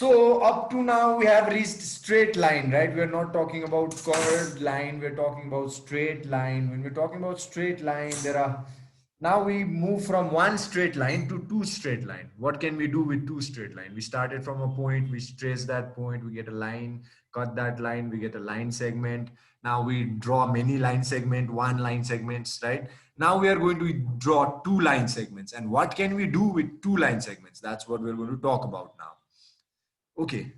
So up to now we have reached straight line, right? We're not talking about curved line, we're talking about straight line. When we're talking about straight line, there are now we move from one straight line to two straight line. What can we do with two straight line? We started from a point, we trace that point, we get a line, cut that line, we get a line segment. Now we draw many line segment, one line segments, right? Now we are going to draw two line segments. And what can we do with two line segments? That's what we're going to talk about now. Okay,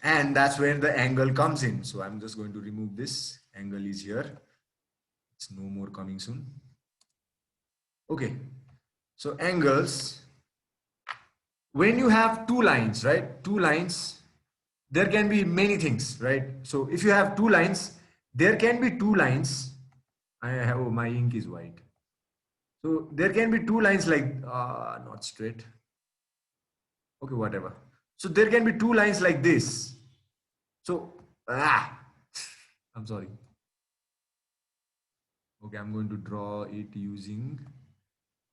and that's where the angle comes in. So I'm just going to remove this. Angle is here. It's no more coming soon. Okay, so angles. When you have two lines, right? Two lines, there can be many things, right? So if you have two lines, there can be two lines. I have, oh, my ink is white. So there can be two lines like, not straight. Okay, whatever. So there can be two lines like this. So, I'm sorry. Okay, I'm going to draw it using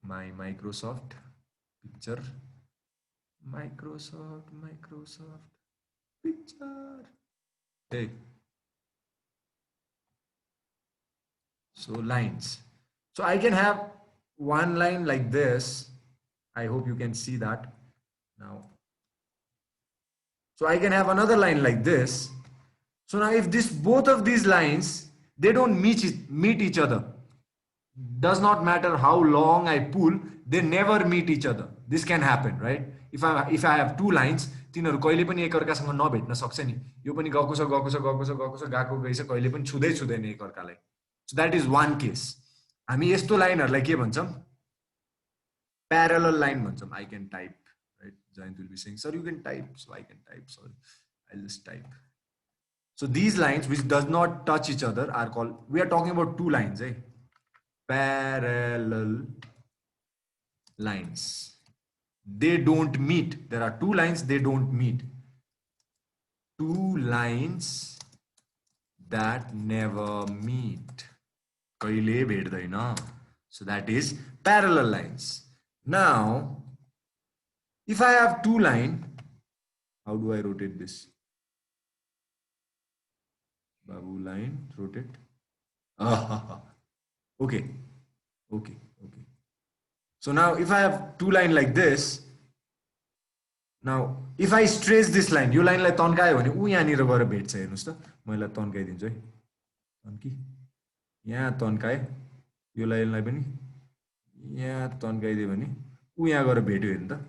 my Microsoft picture. Microsoft picture. Hey. So lines. So I can have one line like this. I hope you can see that now. So I can have another line like this. So now if both of these lines, they don't meet each other. Does not matter how long I pull, they never meet each other. This can happen, right? If I have two lines, तिनीहरु कहिले पनि एकअर्कासँग नभेट्न सक्छ नि. यो पनि गएको छ गएको गइछ कहिले पनि छुदैन एकअर्कालाई. So that is one case. हामी यस्तो लाइनहरुलाई के भन्छौं? Parallel line भन्छौं. I can type, right? Jayant will be saying, sir, you can type. So I can type. Sorry, I'll just type. So these lines which does not touch each other are called, we are talking about two lines, eh? Parallel lines. They don't meet. There are two lines, they don't meet. Two lines that never meet. Kaile bhetdaina. So that is parallel lines. Now, if I have two lines, how do I rotate this? Babu line, rotate. Okay. So now if I have two lines like this, now if I trace this line, यो लाइनलाई तन्कायो भने उ यहाँनिर गएर भेट्छ. हेर्नुस् त, म यसलाई तन्काइदिन्छु है. तन्की यहाँ तन्काए, यो लाइनलाई पनि यहाँ तन्काइदियो भने उ यहाँ गएर भेट्यो हेर्नु त.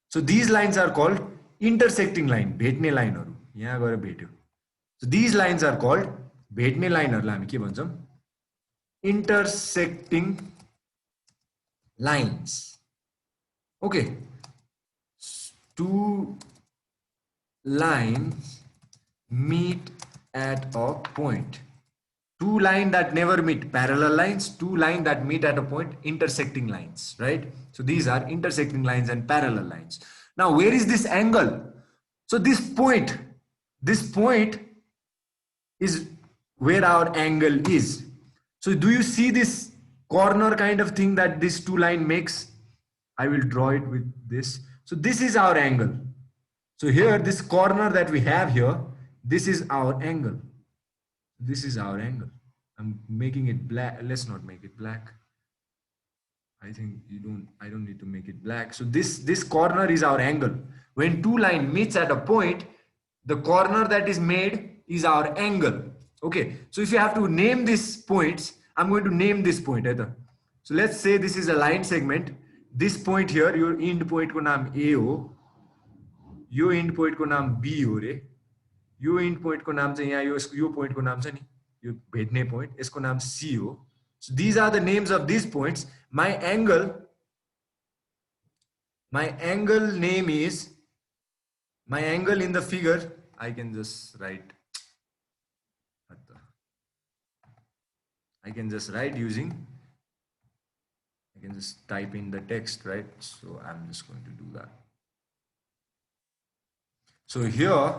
So these lines are called intersecting line, भेट्ने लाइनहरु यहाँ गएर भेट्यो. So these lines are called, भेट्ने लाइनहरुलाई हामी के भन्छौं? Intersecting lines. Okay, two lines meet at a point. Two lines that never meet, parallel lines. Two lines that meet at a point, intersecting lines, right? So these are intersecting lines and parallel lines. Now where is this angle? So this point is where our angle is. So do you see this corner kind of thing that this two line makes? I will draw it with this. So this is our angle. So here, this corner that we have here, this is our angle. This is our angle. I'm making it black. Let's not make it black. I think I don't need to make it black. So this corner is our angle. When two line meets at a point, the corner that is made is our angle. Okay. So if you have to name these points, I'm going to name this point either. So let's say this is a line segment. This point here, your end point ko naam A ho, your end point ko naam B ho re, your end point ko naam chahi yaha yo point ko naam cha ni, yo bhetne point, isko naam C ho. So these are the names of these points. My angle name is, my angle in the figure, I can just write. I can just write using, I can just type in the text, right? So I'm just going to do that. So here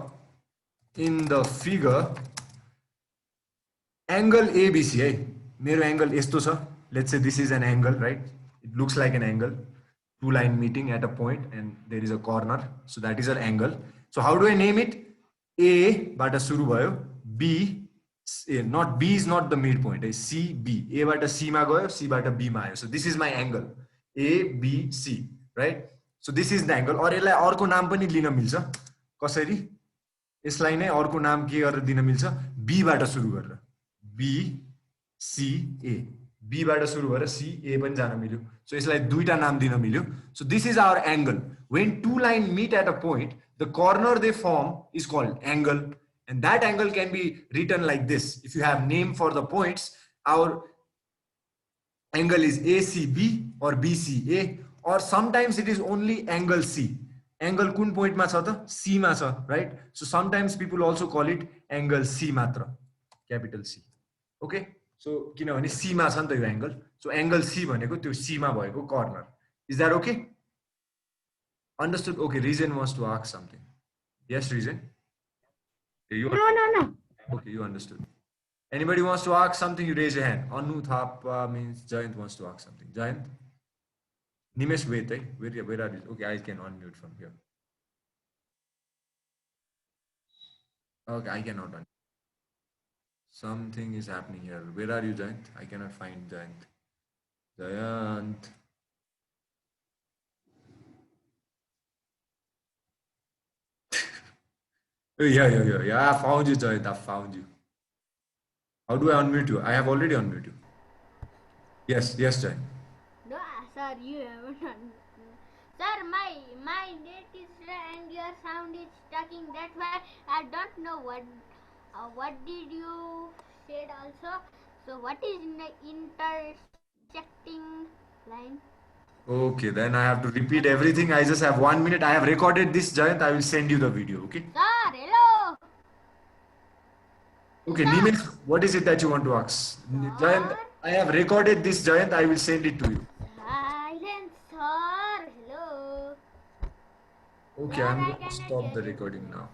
in the figure, angle ABC, मेरो angle yesto cha. Let's say this is an angle, right? It looks like an angle. two line meeting at a point and there is a corner. So that is our angle. So how do I name it? A bata suru bhayo, B, not B is not the midpoint, C, B. A bata C ma gayo, C bata B ma ayo. So this is my angle. A, B, C, right? So this is the angle. और यसलाई अर्को नाम पनि लिन मिल्छ कसरी यसलाई नै अर्को नाम के गरेर दिन मिल्छ बी बाट सुरु गरेर बी सी ए बी बाट सुरु गरेर सी ए पनि जान मिल्यो सो यसलाई दुईटा नाम दिन मिल्यो so this is hour angle when two line meet at a point the corner they form is called angle and that angle can be written like this if you have name for the points our angle is ACB or BCA or sometimes it is only angle C. Angle kun point ma cha ta C ma cha, right? So sometimes people also call it angle C matra, capital C. Okay? So kinabhane C ma cha ni ta yo angle. So angle C bhaneko tyo C ma bhayeko corner. Is that okay? Understood? Okay, Reason wants to ask something. Yes, Reason? No. Okay, you understood. Anybody wants to ask something, you raise your hand. Anu Thapa means Jayant wants to ask something. Jayant? Nimesh, wait, eh? Where are you? Okay, I can unmute from here. Okay, I cannot unmute. Something is happening here. Where are you, Jayant? I cannot find Jayant. Jayant. Yeah. I found you, Jayant. I found you. How do I unmute you? I have already unmuted you. Yes, Jayant. No, sir, you haven't unmuted. Sir, my net is and your sound is stucking. That's why I don't know what did you said also. So what is intersecting line? Okay, then I have to repeat everything. I just have 1 minute. I have recorded this, Jayant. I will send you the video, okay? Sir, hello. Okay, Nimesh, what is it that you want to ask? Jayant, I have recorded this, Jayant. I will send it to you. Silence, sir. Hello. Okay, I'm going to stop the recording now.